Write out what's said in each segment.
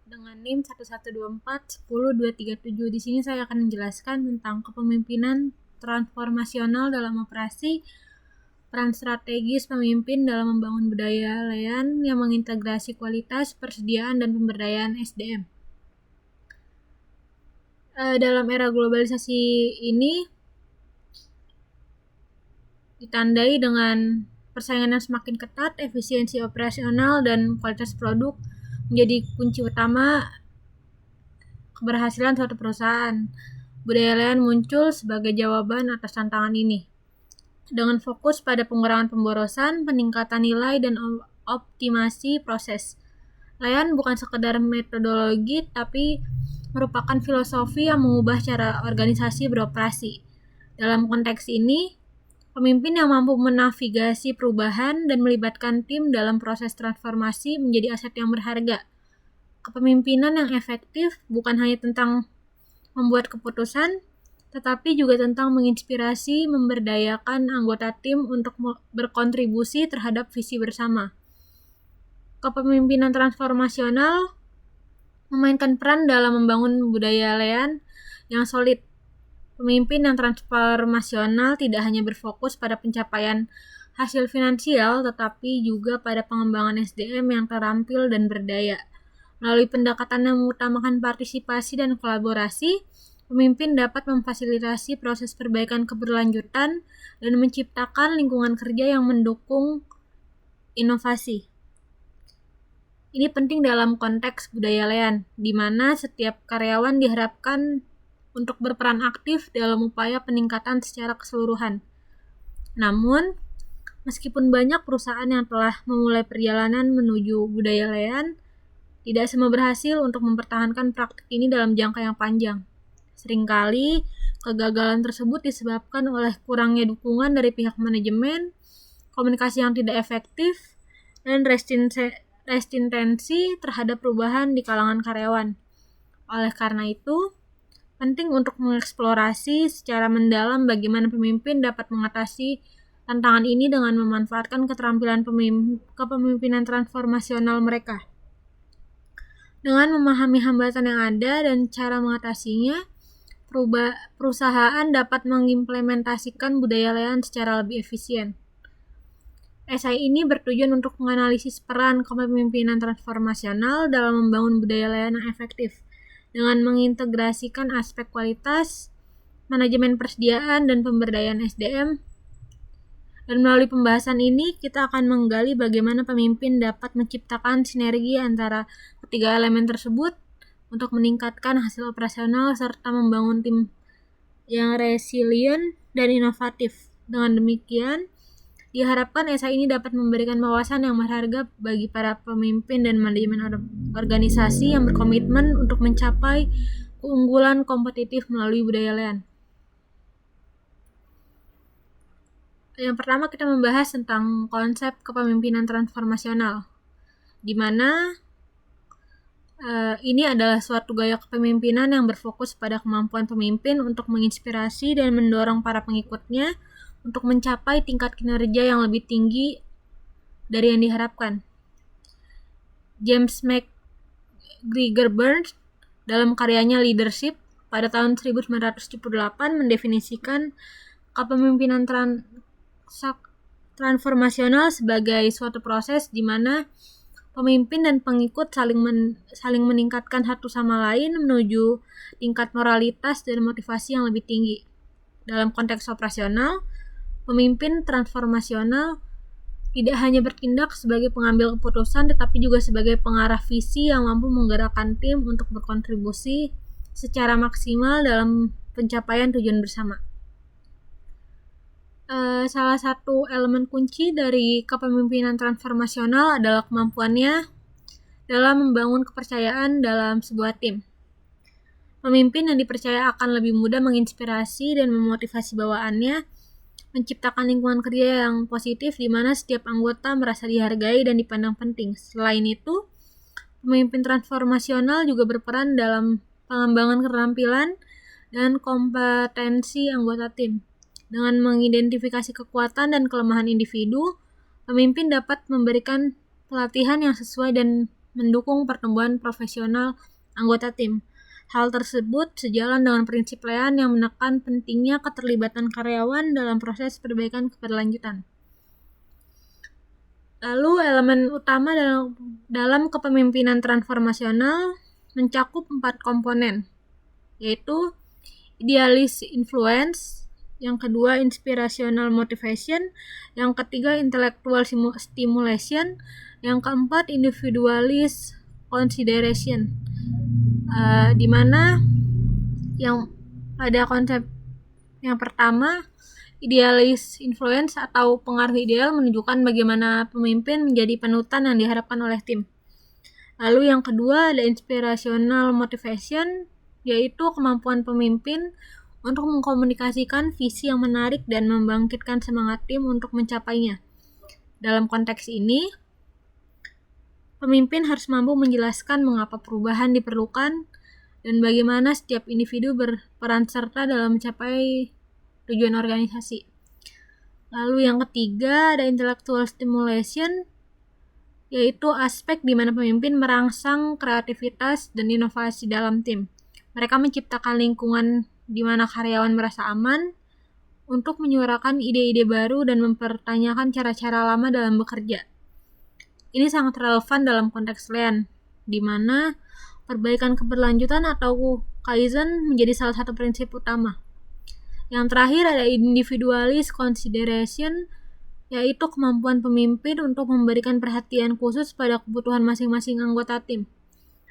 dengan NIM 1124 Di sini saya akan menjelaskan tentang kepemimpinan transformasional dalam operasi, peran strategis pemimpin dalam membangun budaya layan yang mengintegrasi kualitas, persediaan, dan pemberdayaan SDM. Dalam era globalisasi ini ditandai dengan persaingan yang semakin ketat, efisiensi operasional dan kualitas produk menjadi kunci utama keberhasilan suatu perusahaan. Budaya layan muncul sebagai jawaban atas tantangan ini. Dengan fokus pada pengurangan pemborosan, peningkatan nilai, dan optimasi proses. Layan bukan sekedar metodologi, tapi merupakan filosofi yang mengubah cara organisasi beroperasi. Dalam konteks ini, pemimpin yang mampu menavigasi perubahan dan melibatkan tim dalam proses transformasi menjadi aset yang berharga. Kepemimpinan yang efektif bukan hanya tentang membuat keputusan, tetapi juga tentang menginspirasi, memberdayakan anggota tim untuk berkontribusi terhadap visi bersama. Kepemimpinan transformasional memainkan peran dalam membangun budaya layan yang solid. Pemimpin yang transformasional tidak hanya berfokus pada pencapaian hasil finansial, tetapi juga pada pengembangan SDM yang terampil dan berdaya. Melalui pendekatan yang mengutamakan partisipasi dan kolaborasi, pemimpin dapat memfasilitasi proses perbaikan keberlanjutan dan menciptakan lingkungan kerja yang mendukung inovasi. Ini penting dalam konteks budaya layan, di mana setiap karyawan diharapkan untuk berperan aktif dalam upaya peningkatan secara keseluruhan. Namun, meskipun banyak perusahaan yang telah memulai perjalanan menuju budaya layan, tidak semua berhasil untuk mempertahankan praktik ini dalam jangka yang panjang. Seringkali, kegagalan tersebut disebabkan oleh kurangnya dukungan dari pihak manajemen, komunikasi yang tidak efektif, dan resistensi terhadap perubahan di kalangan karyawan. Oleh karena itu, penting untuk mengeksplorasi secara mendalam bagaimana pemimpin dapat mengatasi tantangan ini dengan memanfaatkan keterampilan kepemimpinan transformasional mereka. Dengan memahami hambatan yang ada dan cara mengatasinya, perusahaan dapat mengimplementasikan budaya layan secara lebih efisien. Esai ini bertujuan untuk menganalisis peran kepemimpinan transformasional dalam membangun budaya layan yang efektif, dengan mengintegrasikan aspek kualitas, manajemen persediaan, dan pemberdayaan SDM. Dan melalui pembahasan ini, kita akan menggali bagaimana pemimpin dapat menciptakan sinergi antara ketiga elemen tersebut untuk meningkatkan hasil operasional serta membangun tim yang resilient dan inovatif. Dengan demikian, diharapkan esai ini dapat memberikan wawasan yang berharga bagi para pemimpin dan manajemen organisasi yang berkomitmen untuk mencapai keunggulan kompetitif melalui budaya layan. Yang pertama, kita membahas tentang konsep kepemimpinan transformasional, di mana ini adalah suatu gaya kepemimpinan yang berfokus pada kemampuan pemimpin untuk menginspirasi dan mendorong para pengikutnya untuk mencapai tingkat kinerja yang lebih tinggi dari yang diharapkan. James McGregor Burns dalam karyanya Leadership pada tahun 1978 mendefinisikan kepemimpinan transformasional sebagai suatu proses di mana pemimpin dan pengikut saling meningkatkan satu sama lain menuju tingkat moralitas dan motivasi yang lebih tinggi. Dalam konteks operasional, pemimpin transformasional tidak hanya bertindak sebagai pengambil keputusan, tetapi juga sebagai pengarah visi yang mampu menggerakkan tim untuk berkontribusi secara maksimal dalam pencapaian tujuan bersama. Salah satu elemen kunci dari kepemimpinan transformasional adalah kemampuannya dalam membangun kepercayaan dalam sebuah tim. Pemimpin yang dipercaya akan lebih mudah menginspirasi dan memotivasi bawahannya, menciptakan lingkungan kerja yang positif di mana setiap anggota merasa dihargai dan dipandang penting. Selain itu, pemimpin transformasional juga berperan dalam pengembangan keterampilan dan kompetensi anggota tim. Dengan mengidentifikasi kekuatan dan kelemahan individu, pemimpin dapat memberikan pelatihan yang sesuai dan mendukung pertumbuhan profesional anggota tim. Hal tersebut sejalan dengan prinsip Lean yang menekan pentingnya keterlibatan karyawan dalam proses perbaikan keberlanjutan. Lalu elemen utama dalam kepemimpinan transformasional mencakup 4 komponen, yaitu idealis influence, yang kedua inspirational motivation, yang ketiga intellectual stimulation, yang keempat individualist consideration. Di mana yang pada konsep yang pertama, idealis influence atau pengaruh ideal menunjukkan bagaimana pemimpin menjadi panutan yang diharapkan oleh tim. Lalu yang kedua ada inspirational motivation, yaitu kemampuan pemimpin untuk mengkomunikasikan visi yang menarik dan membangkitkan semangat tim untuk mencapainya. Dalam konteks ini, pemimpin harus mampu menjelaskan mengapa perubahan diperlukan dan bagaimana setiap individu berperan serta dalam mencapai tujuan organisasi. Lalu yang ketiga ada intellectual stimulation, yaitu aspek di mana pemimpin merangsang kreativitas dan inovasi dalam tim. Mereka menciptakan lingkungan di mana karyawan merasa aman untuk menyuarakan ide-ide baru dan mempertanyakan cara-cara lama dalam bekerja. Ini sangat relevan dalam konteks Lean, di mana perbaikan keberlanjutan atau Kaizen menjadi salah satu prinsip utama. Yang terakhir ada individualist consideration, yaitu kemampuan pemimpin untuk memberikan perhatian khusus pada kebutuhan masing-masing anggota tim.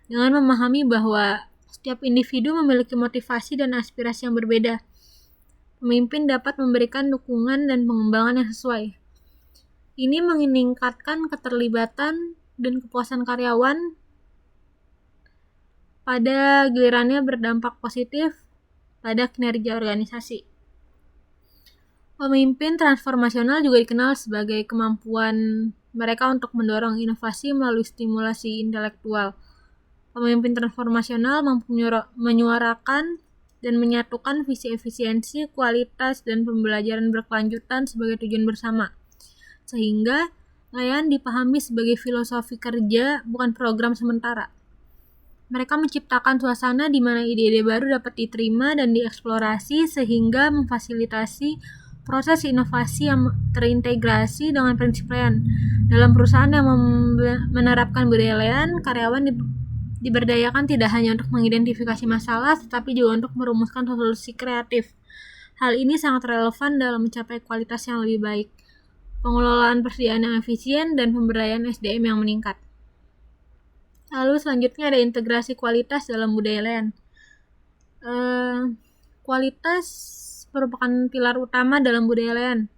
Dengan memahami bahwa setiap individu memiliki motivasi dan aspirasi yang berbeda, pemimpin dapat memberikan dukungan dan pengembangan yang sesuai. Ini meningkatkan keterlibatan dan kepuasan karyawan, pada gilirannya berdampak positif pada kinerja organisasi. Pemimpin transformasional juga dikenal sebagai kemampuan mereka untuk mendorong inovasi melalui stimulasi intelektual. Pemimpin transformasional mampu menyuarakan dan menyatukan visi efisiensi, kualitas, dan pembelajaran berkelanjutan sebagai tujuan bersama. Sehingga Lean dipahami sebagai filosofi kerja, bukan program sementara. Mereka menciptakan suasana di mana ide-ide baru dapat diterima dan dieksplorasi sehingga memfasilitasi proses inovasi yang terintegrasi dengan prinsip Lean. Dalam perusahaan yang menerapkan budaya Lean, karyawan diberdayakan tidak hanya untuk mengidentifikasi masalah, tetapi juga untuk merumuskan solusi kreatif. Hal ini sangat relevan dalam mencapai kualitas yang lebih baik, pengelolaan persediaan yang efisien, dan pemberdayaan SDM yang meningkat. Lalu selanjutnya ada integrasi kualitas dalam budaya Lean. Kualitas merupakan pilar utama dalam budaya Lean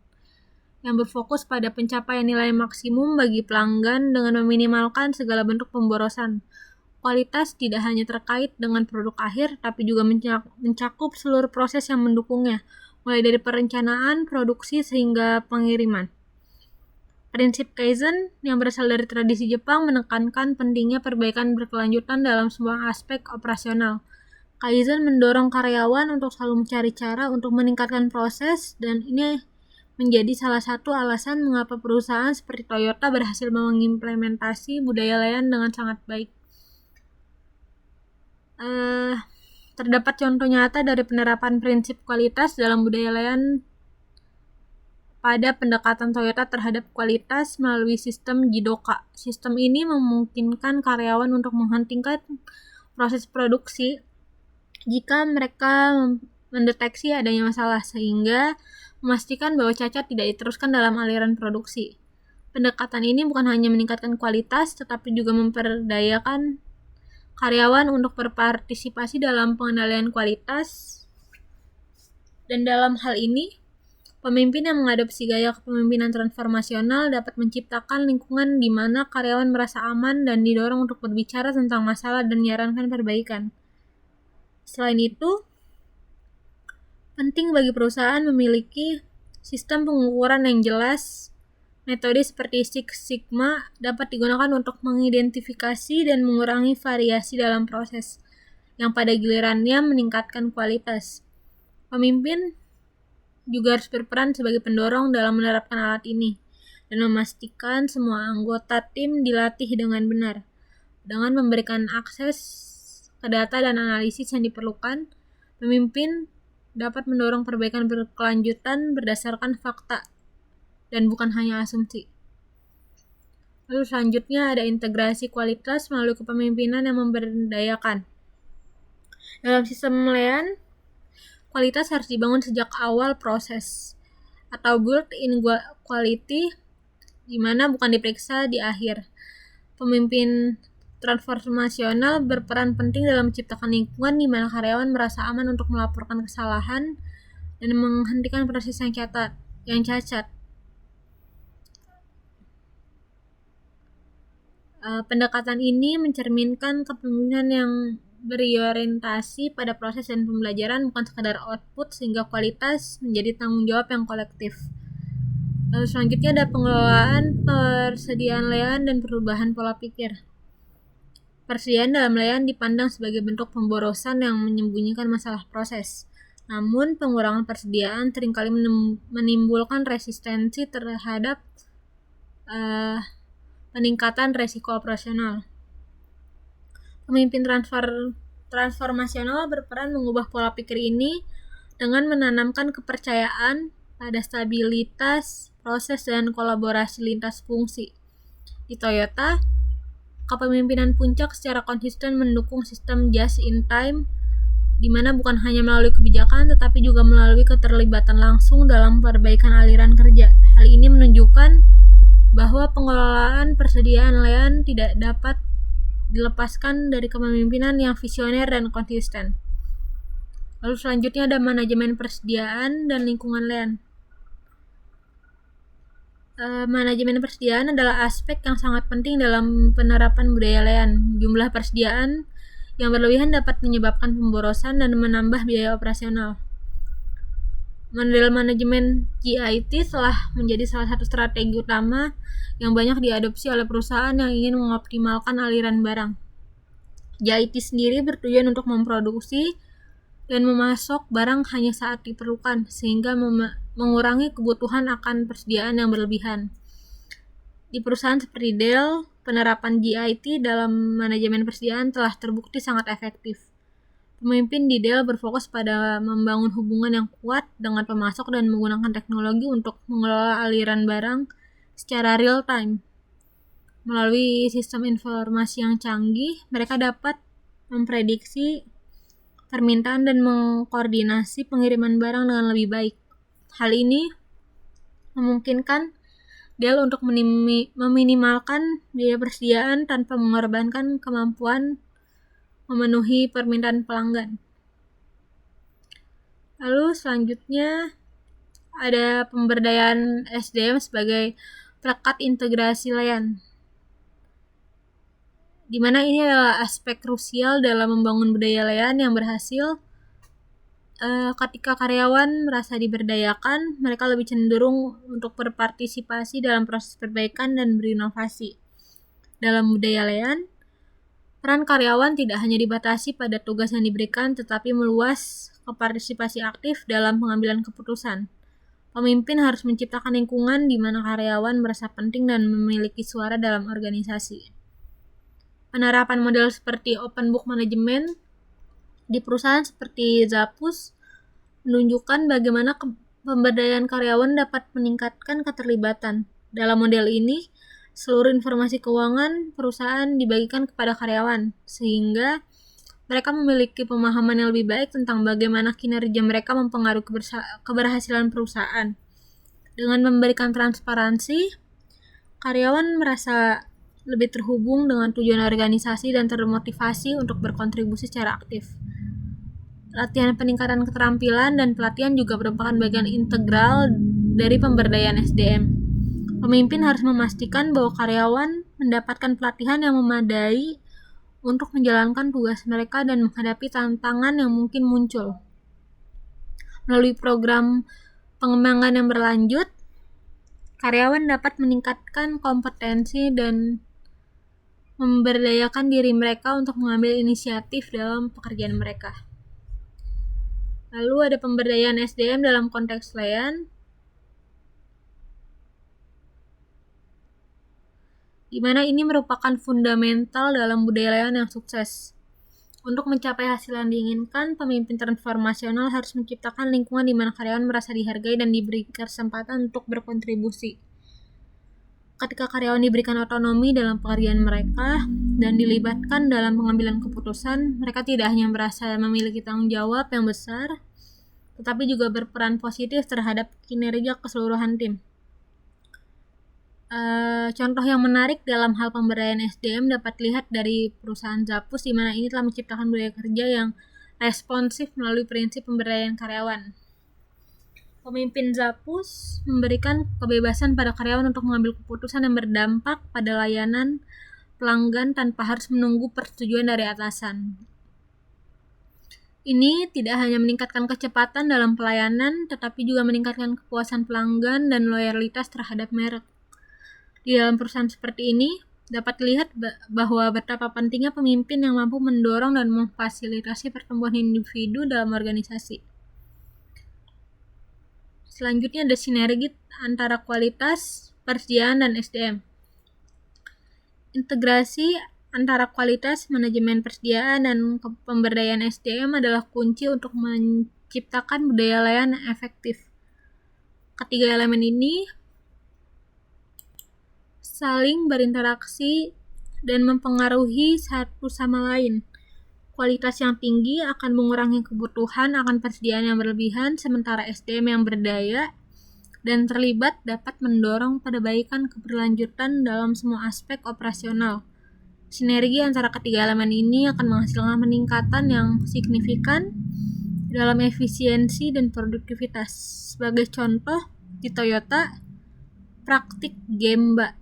yang berfokus pada pencapaian nilai maksimum bagi pelanggan dengan meminimalkan segala bentuk pemborosan. Kualitas tidak hanya terkait dengan produk akhir, tapi juga mencakup seluruh proses yang mendukungnya, mulai dari perencanaan, produksi, hingga pengiriman. Prinsip Kaizen yang berasal dari tradisi Jepang menekankan pentingnya perbaikan berkelanjutan dalam semua aspek operasional. Kaizen mendorong karyawan untuk selalu mencari cara untuk meningkatkan proses, dan ini menjadi salah satu alasan mengapa perusahaan seperti Toyota berhasil mengimplementasi budaya Lean dengan sangat baik. Terdapat contoh nyata dari penerapan prinsip kualitas dalam budaya Lean pada pendekatan Toyota terhadap kualitas melalui sistem Jidoka. Sistem ini memungkinkan karyawan untuk menghentikan proses produksi jika mereka mendeteksi adanya masalah, sehingga memastikan bahwa cacat tidak diteruskan dalam aliran produksi. Pendekatan ini bukan hanya meningkatkan kualitas, tetapi juga memperdayakan karyawan untuk berpartisipasi dalam pengendalian kualitas. Dan dalam hal ini, pemimpin yang mengadopsi gaya kepemimpinan transformasional dapat menciptakan lingkungan di mana karyawan merasa aman dan didorong untuk berbicara tentang masalah dan menyarankan perbaikan. Selain itu, penting bagi perusahaan memiliki sistem pengukuran yang jelas. Metode seperti Six Sigma dapat digunakan untuk mengidentifikasi dan mengurangi variasi dalam proses, yang pada gilirannya meningkatkan kualitas. Pemimpin juga harus berperan sebagai pendorong dalam menerapkan alat ini, dan memastikan semua anggota tim dilatih dengan benar. Dengan memberikan akses ke data dan analisis yang diperlukan, pemimpin dapat mendorong perbaikan berkelanjutan berdasarkan fakta dan bukan hanya asumsi. Lalu selanjutnya ada integrasi kualitas melalui kepemimpinan yang memberdayakan. Dalam sistem LEAN, kualitas harus dibangun sejak awal proses atau built-in quality, di mana bukan diperiksa di akhir. Pemimpin transformasional berperan penting dalam menciptakan lingkungan di mana karyawan merasa aman untuk melaporkan kesalahan dan menghentikan proses yang cacat. Pendekatan ini mencerminkan kepemimpinan yang berorientasi pada proses dan pembelajaran, bukan sekadar output, sehingga kualitas menjadi tanggung jawab yang kolektif. Lalu selanjutnya ada pengelolaan persediaan LEAN dan perubahan pola pikir. Persediaan dalam LEAN dipandang sebagai bentuk pemborosan yang menyembunyikan masalah proses. Namun, pengurangan persediaan seringkali menimbulkan resistensi terhadap peningkatan resiko operasional. Pemimpin transformasional berperan mengubah pola pikir ini dengan menanamkan kepercayaan pada stabilitas proses dan kolaborasi lintas fungsi. Di Toyota, kepemimpinan puncak secara konsisten mendukung sistem just in time, di mana bukan hanya melalui kebijakan tetapi juga melalui keterlibatan langsung dalam perbaikan aliran kerja. Hal ini menunjukkan bahwa pengelolaan persediaan LEAN tidak dapat dilepaskan dari kepemimpinan yang visioner dan konsisten. Lalu selanjutnya ada manajemen persediaan dan lingkungan LEAN. Manajemen persediaan adalah aspek yang sangat penting dalam penerapan budaya LEAN. Jumlah persediaan yang berlebihan dapat menyebabkan pemborosan dan menambah biaya operasional. Model manajemen GIT telah menjadi salah satu strategi utama yang banyak diadopsi oleh perusahaan yang ingin mengoptimalkan aliran barang. GIT sendiri bertujuan untuk memproduksi dan memasok barang hanya saat diperlukan, sehingga mengurangi kebutuhan akan persediaan yang berlebihan. Di perusahaan seperti Dell, penerapan GIT dalam manajemen persediaan telah terbukti sangat efektif. Pemimpin di Dell berfokus pada membangun hubungan yang kuat dengan pemasok dan menggunakan teknologi untuk mengelola aliran barang secara real time. Melalui sistem informasi yang canggih, mereka dapat memprediksi permintaan dan mengkoordinasi pengiriman barang dengan lebih baik. Hal ini memungkinkan Dell untuk meminimalkan biaya persediaan tanpa mengorbankan kemampuan memenuhi permintaan pelanggan. Lalu selanjutnya ada pemberdayaan SDM sebagai perekat integrasi LEAN, di mana ini adalah aspek krusial dalam membangun budaya LEAN yang berhasil. Ketika karyawan merasa diberdayakan, mereka lebih cenderung untuk berpartisipasi dalam proses perbaikan dan berinovasi. Dalam budaya LEAN, peran karyawan tidak hanya dibatasi pada tugas yang diberikan, tetapi meluas ke partisipasi aktif dalam pengambilan keputusan. Pemimpin harus menciptakan lingkungan di mana karyawan merasa penting dan memiliki suara dalam organisasi. Penerapan model seperti open book management di perusahaan seperti Zappos menunjukkan bagaimana pemberdayaan karyawan dapat meningkatkan keterlibatan. Dalam model ini, seluruh informasi keuangan perusahaan dibagikan kepada karyawan, sehingga mereka memiliki pemahaman yang lebih baik tentang bagaimana kinerja mereka mempengaruhi keberhasilan perusahaan. Dengan memberikan transparansi, karyawan merasa lebih terhubung dengan tujuan organisasi dan termotivasi untuk berkontribusi secara aktif. Latihan peningkatan keterampilan dan pelatihan juga merupakan bagian integral dari pemberdayaan SDM. Pemimpin harus memastikan bahwa karyawan mendapatkan pelatihan yang memadai untuk menjalankan tugas mereka dan menghadapi tantangan yang mungkin muncul. Melalui program pengembangan yang berlanjut, karyawan dapat meningkatkan kompetensi dan memberdayakan diri mereka untuk mengambil inisiatif dalam pekerjaan mereka. Lalu ada pemberdayaan SDM dalam konteks LEAN. di mana ini merupakan fundamental dalam budaya layanan yang sukses. Untuk mencapai hasil yang diinginkan, pemimpin transformasional harus menciptakan lingkungan di mana karyawan merasa dihargai dan diberi kesempatan untuk berkontribusi. Ketika karyawan diberikan otonomi dalam pekerjaan mereka dan dilibatkan dalam pengambilan keputusan, mereka tidak hanya merasa memiliki tanggung jawab yang besar, tetapi juga berperan positif terhadap kinerja keseluruhan tim. Contoh yang menarik dalam hal pemberdayaan SDM dapat dilihat dari perusahaan Zappos, di mana ini telah menciptakan budaya kerja yang responsif melalui prinsip pemberdayaan karyawan. Pemimpin Zappos memberikan kebebasan pada karyawan untuk mengambil keputusan yang berdampak pada layanan pelanggan tanpa harus menunggu persetujuan dari atasan. Ini tidak hanya meningkatkan kecepatan dalam pelayanan, tetapi juga meningkatkan kepuasan pelanggan dan loyalitas terhadap merek. Di dalam perusahaan seperti ini, dapat dilihat bahwa betapa pentingnya pemimpin yang mampu mendorong dan memfasilitasi pertumbuhan individu dalam organisasi. Selanjutnya ada sinergi antara kualitas, persediaan, dan SDM. Integrasi antara kualitas, manajemen persediaan, dan pemberdayaan SDM adalah kunci untuk menciptakan budaya layanan yang efektif. Ketiga elemen ini saling berinteraksi dan mempengaruhi satu sama lain. Kualitas yang tinggi akan mengurangi kebutuhan akan persediaan yang berlebihan, sementara SDM yang berdaya dan terlibat dapat mendorong perbaikan keberlanjutan dalam semua aspek operasional. Sinergi antara ketiga elemen ini akan menghasilkan peningkatan yang signifikan dalam efisiensi dan produktivitas. Sebagai contoh, di Toyota, praktik Gemba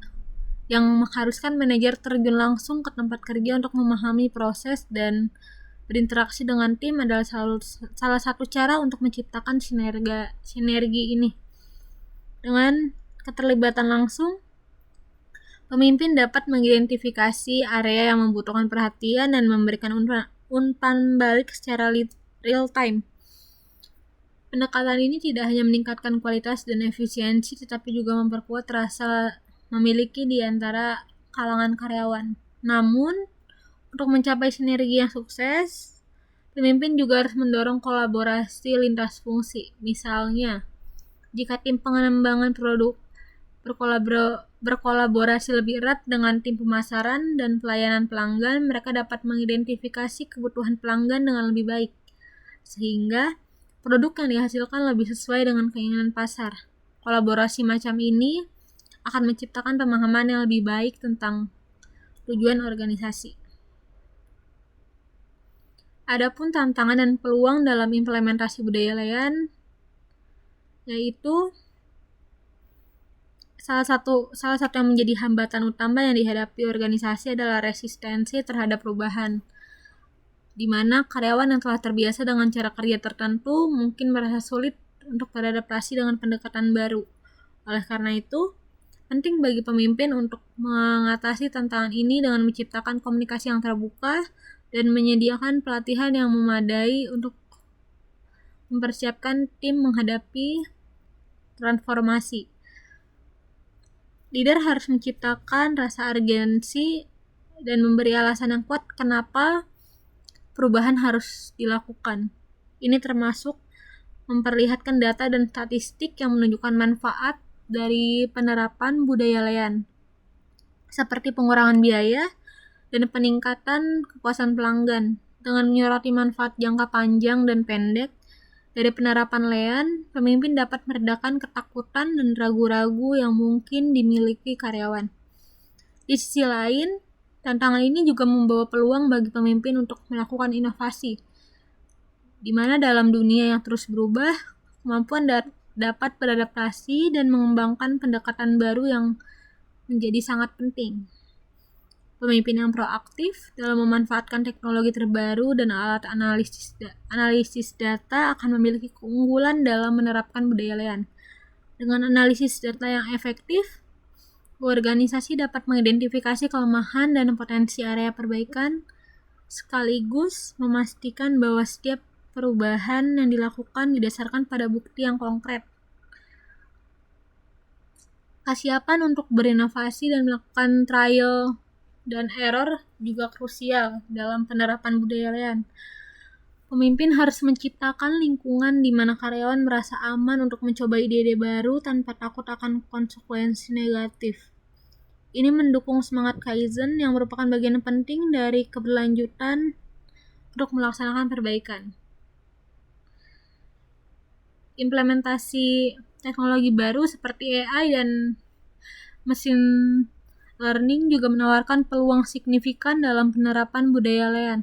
yang mengharuskan manajer terjun langsung ke tempat kerja untuk memahami proses dan berinteraksi dengan tim adalah salah satu cara untuk menciptakan sinergi ini. Dengan keterlibatan langsung, pemimpin dapat mengidentifikasi area yang membutuhkan perhatian dan memberikan umpan balik secara real time. Pendekatan ini tidak hanya meningkatkan kualitas dan efisiensi, tetapi juga memperkuat rasa memiliki di antara kalangan karyawan. Namun, untuk mencapai sinergi yang sukses, pemimpin juga harus mendorong kolaborasi lintas fungsi. Misalnya, jika tim pengembangan produk berkolaborasi lebih erat dengan tim pemasaran dan pelayanan pelanggan, mereka dapat mengidentifikasi kebutuhan pelanggan dengan lebih baik, sehingga produk yang dihasilkan lebih sesuai dengan keinginan pasar. Kolaborasi macam ini akan menciptakan pemahaman yang lebih baik tentang tujuan organisasi. Adapun tantangan dan peluang dalam implementasi budaya layan, yaitu salah satu yang menjadi hambatan utama yang dihadapi organisasi adalah resistensi terhadap perubahan, di mana karyawan yang telah terbiasa dengan cara kerja tertentu mungkin merasa sulit untuk beradaptasi dengan pendekatan baru. Oleh karena itu, penting bagi pemimpin untuk mengatasi tantangan ini dengan menciptakan komunikasi yang terbuka dan menyediakan pelatihan yang memadai untuk mempersiapkan tim menghadapi transformasi. Leader harus menciptakan rasa urgensi dan memberi alasan yang kuat kenapa perubahan harus dilakukan. Ini termasuk memperlihatkan data dan statistik yang menunjukkan manfaat dari penerapan budaya layan, seperti pengurangan biaya dan peningkatan kepuasan pelanggan. Dengan menyoroti manfaat jangka panjang dan pendek dari penerapan layan, pemimpin dapat meredakan ketakutan dan ragu-ragu yang mungkin dimiliki karyawan. Di sisi lain, tantangan ini juga membawa peluang bagi pemimpin untuk melakukan inovasi, di mana dalam dunia yang terus berubah, kemampuan dapat beradaptasi dan mengembangkan pendekatan baru yang menjadi sangat penting. Pemimpin yang proaktif dalam memanfaatkan teknologi terbaru dan alat analisis data akan memiliki keunggulan dalam menerapkan budaya layan. Dengan analisis data yang efektif, organisasi dapat mengidentifikasi kelemahan dan potensi area perbaikan, sekaligus memastikan bahwa setiap perubahan yang dilakukan didasarkan pada bukti yang konkret. Kesiapan untuk berinovasi dan melakukan trial dan error juga krusial dalam penerapan budaya layan. Pemimpin harus menciptakan lingkungan di mana karyawan merasa aman untuk mencoba ide-ide baru tanpa takut akan konsekuensi negatif. Ini mendukung semangat Kaizen yang merupakan bagian penting dari keberlanjutan untuk melaksanakan perbaikan. Implementasi teknologi baru seperti AI dan mesin learning juga menawarkan peluang signifikan dalam penerapan budaya layan.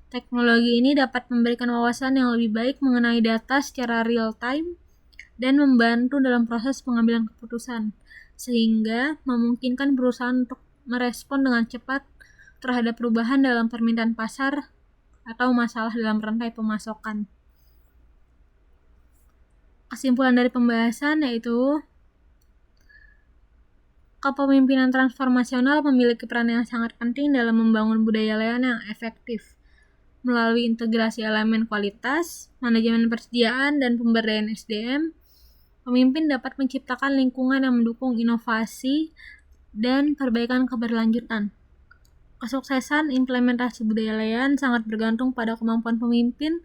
Teknologi ini dapat memberikan wawasan yang lebih baik mengenai data secara real time dan membantu dalam proses pengambilan keputusan, sehingga memungkinkan perusahaan untuk merespon dengan cepat terhadap perubahan dalam permintaan pasar atau masalah dalam rantai pemasokan. Kesimpulan dari pembahasan yaitu kepemimpinan transformasional memiliki peran yang sangat penting dalam membangun budaya layan yang efektif. Melalui integrasi elemen kualitas, manajemen persediaan, dan pemberdayaan SDM, pemimpin dapat menciptakan lingkungan yang mendukung inovasi dan perbaikan keberlanjutan. Kesuksesan implementasi budaya layan sangat bergantung pada kemampuan pemimpin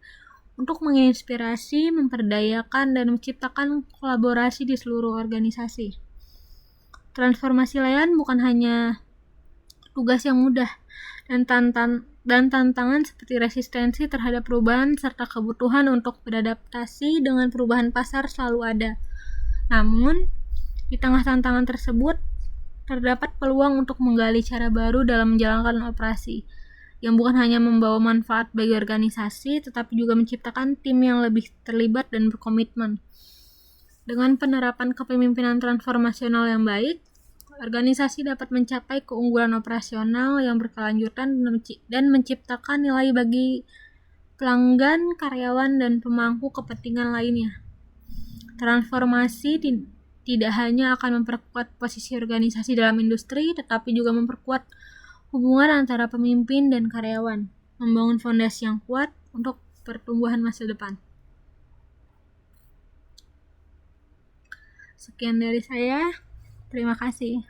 untuk menginspirasi, memperdayakan, dan menciptakan kolaborasi di seluruh organisasi. Transformasi layan bukan hanya tugas yang mudah, dan tantangan seperti resistensi terhadap perubahan serta kebutuhan untuk beradaptasi dengan perubahan pasar selalu ada. Namun, di tengah tantangan tersebut, terdapat peluang untuk menggali cara baru dalam menjalankan operasi, yang bukan hanya membawa manfaat bagi organisasi, tetapi juga menciptakan tim yang lebih terlibat dan berkomitmen. Dengan penerapan kepemimpinan transformasional yang baik, organisasi dapat mencapai keunggulan operasional yang berkelanjutan dan menciptakan nilai bagi pelanggan, karyawan, dan pemangku kepentingan lainnya. Transformasi tidak hanya akan memperkuat posisi organisasi dalam industri, tetapi juga memperkuat hubungan antara pemimpin dan karyawan, membangun fondasi yang kuat untuk pertumbuhan masa depan. Sekian dari saya, terima kasih.